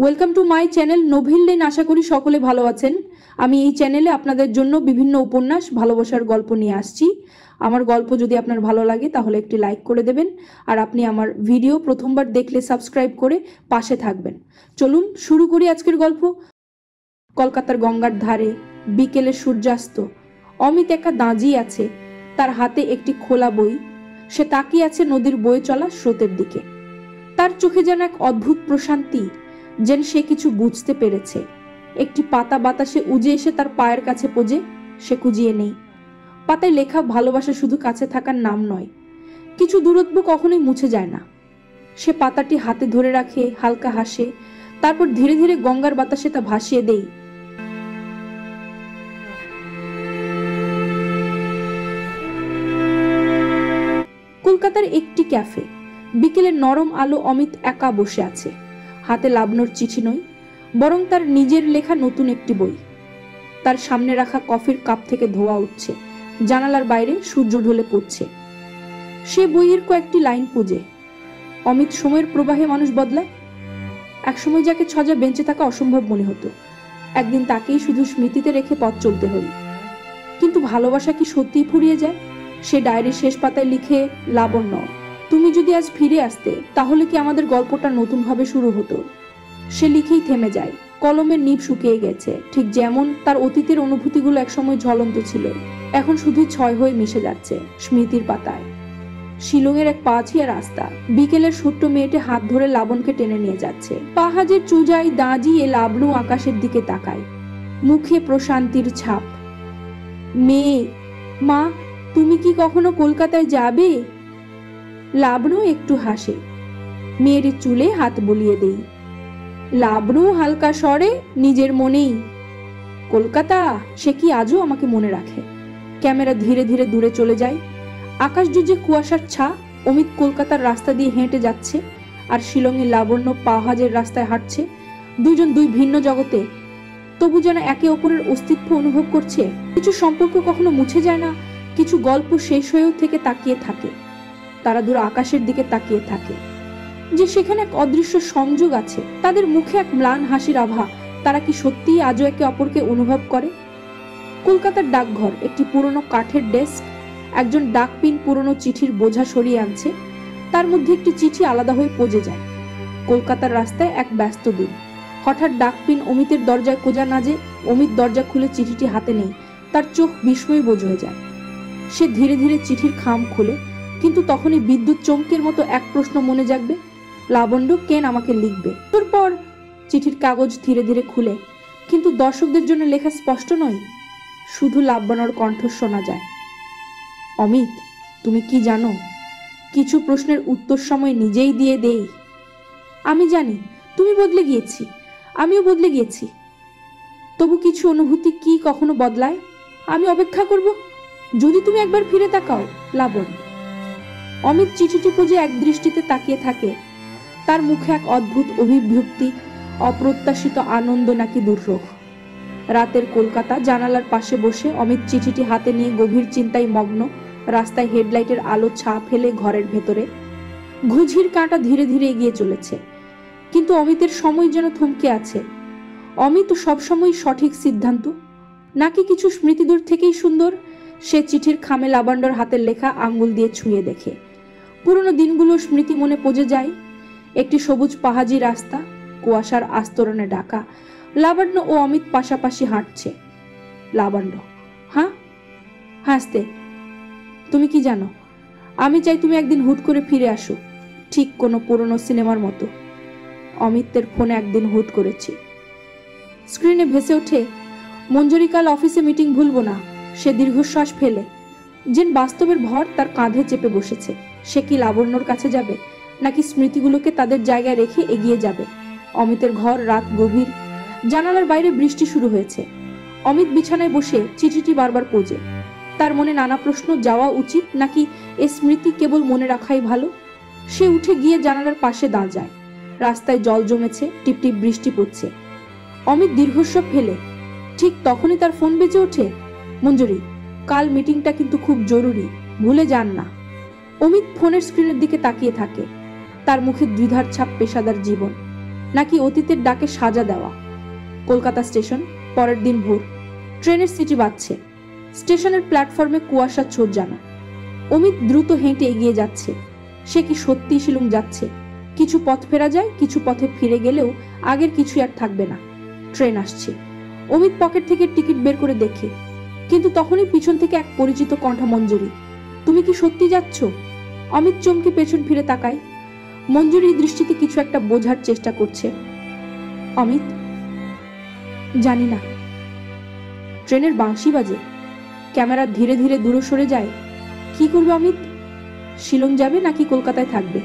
Welcome to my channel Novel Lane. আশা করি সকলে ভালো আছেন। আমি এই চ্যানেলে আপনাদের জন্য বিভিন্ন উপন্যাস, ভালোবাসার গল্প নিয়ে আসছি। আমার গল্প যদি আপনার ভালো লাগে তাহলে একটি লাইক করে দেবেন, আর আপনি আমার ভিডিও প্রথমবার দেখলে সাবস্ক্রাইব করে পাশে থাকবেন। চলুন শুরু করি আজকের গল্প। কলকাতার গঙ্গার ধারে বিকেলের সূর্যাস্ত। অমিত একা দাঁড়িয়ে আছে, তার হাতে একটি খোলা বই। সে তাকিয়ে আছে নদীর বয়ে চলা স্রোতের দিকে। তার চোখে যেন এক অদ্ভুত প্রশান্তি, যেন সে কিছু বুঝতে পেরেছে। একটি পাতা বাতাসে উজে এসে তার পায়ের কাছে পজে। সে কুজিয়ে নেই। পাতায় লেখা ভালোবাসা শুধু কাছে থাকার নাম নয়, কিছু দূরত্ব কখনোই মুছে যায় না। সে পাতাটি হাতে ধরে রাখে, হালকা হাসে, তারপর ধীরে ধীরে গঙ্গার বাতাসে তা ভাসিয়ে দেই। কলকাতার একটি ক্যাফে। বিকেলের নরম আলো। অমিত একা বসে আছে। হাতে লাবণ্যর চিঠি নয়, বরং তার নিজের লেখা নতুন একটি বই। তার সামনে রাখা কফির কাপ থেকে ধোঁয়া উঠছে, জানালার বাইরে সূর্য ঢলে পড়ছে। সে বইয়ের কয়েকটি লাইন খুঁজে। অমিত, সময়ের প্রবাহে মানুষ বদলায়। একসময় যাকে ছজা বেঁচে থাকা অসম্ভব মনে হতো, একদিন তাকেই শুধু স্মৃতিতে রেখে পথ চলতে হল। কিন্তু ভালোবাসা কি সত্যিই ফুরিয়ে যায়? সে ডায়েরির শেষ পাতায় লিখে, লাবণ্য, তুমি যদি আজ ফিরে আসতে তাহলে কি আমাদের গল্পটা নতুনভাবে শুরু হতো। সে লিখেই থেমে যায়। কলমের নিব শুকিয়ে গেছে, ঠিক যেমন তার অতীতের অনুভূতিগুলো একসময় ঝলন্ত ছিল, এখন শুধুই ছয় হয়ে মিশে যাচ্ছে স্মৃতির পাতায়। শিলংয়ের এক পাহাড়িয়া রাস্তা। বিকেলের ছোট্ট মেয়েটি হাত ধরে লাবণকে টেনে নিয়ে যাচ্ছে। পাহাড়ের চূড়ায় দাঁড়িয়ে লাবণু আকাশের দিকে তাকায়, মুখে প্রশান্তির ছাপ। মেয়ে, মা, তুমি কি কখনো কলকাতায় যাবে? লাবণু একটু হাসে। মেয়ের চুলে হাত বুলিয়ে দেই। লাবণু হালকা স্বরে, নিজের মনেই, কলকাতা, সে কি আজও আমাকে মনে রাখে। ক্যামেরা ধীরে ধীরে দূরে চলে যায়। আকাশ জুজে কুয়াশার ছা। অমিত কলকাতার রাস্তা দিয়ে হেঁটে যাচ্ছে, আর শিলংয়ে লাবণ্য পাহাড়ের রাস্তায় হাঁটছে। দুইজন দুই ভিন্ন জগতে, তবু যেন একে অপরের অস্তিত্ব অনুভব করছে। কিছু সম্পর্ক কখনো মুছে যায় না, কিছু গল্প শেষ হয়েও থেকে তাকিয়ে থাকে। তারা দূর আকাশের দিকে তাকিয়ে থাকে, যে সেখানে এক অদৃশ্য সংযোগ আছে। তাদের মুখে এক ম্লান হাসির আভা। তারা কি সত্যিই আজও একে অপরকে অনুভব করে? কলকাতার ডাকঘর। একটি পুরনো কাঠের ডেস্ক। একজন ডাকপিন পুরনো চিঠির বোঝা সরিয়ে আনছে। তার মধ্যে একটি চিঠি আলাদা হয়ে পজে যায়। কলকাতার রাস্তায় এক ব্যস্ত দিন। হঠাৎ ডাকপিন অমিতের দরজায় খোঁজা নাজে। অমিত দরজা খুলে চিঠিটি হাতে নেই। তার চোখ বিস্ময়ে বোঝ হয়ে যায়। সে ধীরে ধীরে চিঠির খাম খুলে, কিন্তু তখনই বিদ্যুৎ চমকের মতো এক প্রশ্ন মনে জাগবে, লাবণ্য কেন আমাকে লিখবে? তারপর চিঠির কাগজ ধীরে ধীরে খুলে, কিন্তু দর্শকদের জন্য লেখা স্পষ্ট নয়, শুধু লাবণ্যর কণ্ঠ শোনা যায়। অমিত, তুমি কি জানো, কিছু প্রশ্নের উত্তর সময় নিজেই দিয়ে দেই। আমি জানি তুমি বদলে গিয়েছি, আমিও বদলে গিয়েছি, তবু কিছু অনুভূতি কি কখনো বদলায়? আমি অপেক্ষা করব, যদি তুমি একবার ফিরে তাকাও, লাবণ্য। অমিত চিঠিটি খুঁজে এক দৃষ্টিতে তাকিয়ে থাকে। তার মুখে এক অদ্ভুত অভিব্যক্তি, অপ্রত্যাশিত আনন্দ নাকি দুর্যোগ। রাতের কলকাতা। জানালার পাশে বসে অমিত চিঠিটি হাতে নিয়ে গভীর চিন্তায় মগ্ন। রাস্তায় হেডলাইটের আলো ছা ফেলে ঘরের ভেতরে ঘুঝির কাঁটা ধীরে ধীরে এগিয়ে চলেছে, কিন্তু অমিতের সময় যেন থমকে আছে। অমিত সবসময় সঠিক সিদ্ধান্ত, নাকি কিছু স্মৃতি দূর থেকেই সুন্দর? সে চিঠির খামে লাবণ্যর হাতের লেখা আঙ্গুল দিয়ে ছুঁয়ে দেখে। পুরনো দিনগুলো স্মৃতি মনে পজে যায়। একটি সবুজ পাহাড়ি রাস্তা, কুয়াশার আস্তরণে ঢাকা। লাবণ্য ও অমিত পাশাপাশি হাঁটছে। লাবণ্য, হ্যাঁ, হাসতে, তুমি কি জানো, আমি চাই তুমি একদিন হুট করে ফিরে আসো, ঠিক কোনো পুরনো সিনেমার মতো। অমিতের ফোনে একদিন হুট করেছি। স্ক্রিনে ভেসে ওঠে, মঞ্জুরি কাল অফিসে মিটিং ভুলবো না। সে দীর্ঘশ্বাস ফেলে, যেন বাস্তবের ভর তার কাঁধে চেপে বসেছে। সে কি লাবণ্যর কাছে যাবে, নাকি স্মৃতিগুলোকে তাদের জায়গায় রেখে এগিয়ে যাবে? অমিতের ঘর। রাত গভীর। জানালার বাইরে বৃষ্টি শুরু হয়েছে। অমিত বিছানায় বসে চিঠিটি বারবার পড়ে। তার মনে নানা প্রশ্ন, যাওয়া উচিত নাকি এ স্মৃতি কেবল মনে রাখাই ভালো? সে উঠে গিয়ে জানালার পাশে দাঁড়ায়। রাস্তায় জল জমেছে, টিপটিপ বৃষ্টি পড়ছে। অমিত দীর্ঘশ্বাস ফেলে। ঠিক তখনই তার ফোন বেজে ওঠে। মঞ্জুরি, কাল মিটিংটা কিন্তু খুব জরুরি, ভুলে যান না। অমিত ফোনের স্ক্রিনের দিকে তাকিয়ে থাকে। তার মুখে দ্বিধার ছাপ, পেশাদার জীবন। নাকি অতীতের ডাকে সাজা দেওয়া। কলকাতা স্টেশন, পরের দিন ভোর। ট্রেনের সিটি বাজছে। স্টেশনের প্ল্যাটফর্মে কুয়াশা ছোটজানা। অমিত দ্রুত হেঁটে এগিয়ে যাচ্ছে। সে কি সত্যি শিলং যাচ্ছে? কিছু পথ ফেরা যায়, কিছু পথে ফিরে গেলেও আগের কিছু আর থাকবে না। ট্রেন আসছে। অমিত পকেট থেকে টিকিট বের করে দেখে, কিন্তু তখনই পিছন থেকে এক পরিচিত কণ্ঠ, মঞ্জুরি, তুমি কি সত্যি যাচ্ছ? অমিত চমকে পেছন ফিরে তাকায়। মঞ্জুরি দৃষ্টিতে কিছু একটা বোঝার চেষ্টা করছে। অমিত, জানি না। ট্রেনের বাঁশি বাজে। ক্যামেরা ধীরে ধীরে দূরে সরে যায়। কি করবে অমিত? শিলং যাবে নাকি কলকাতায় থাকবে?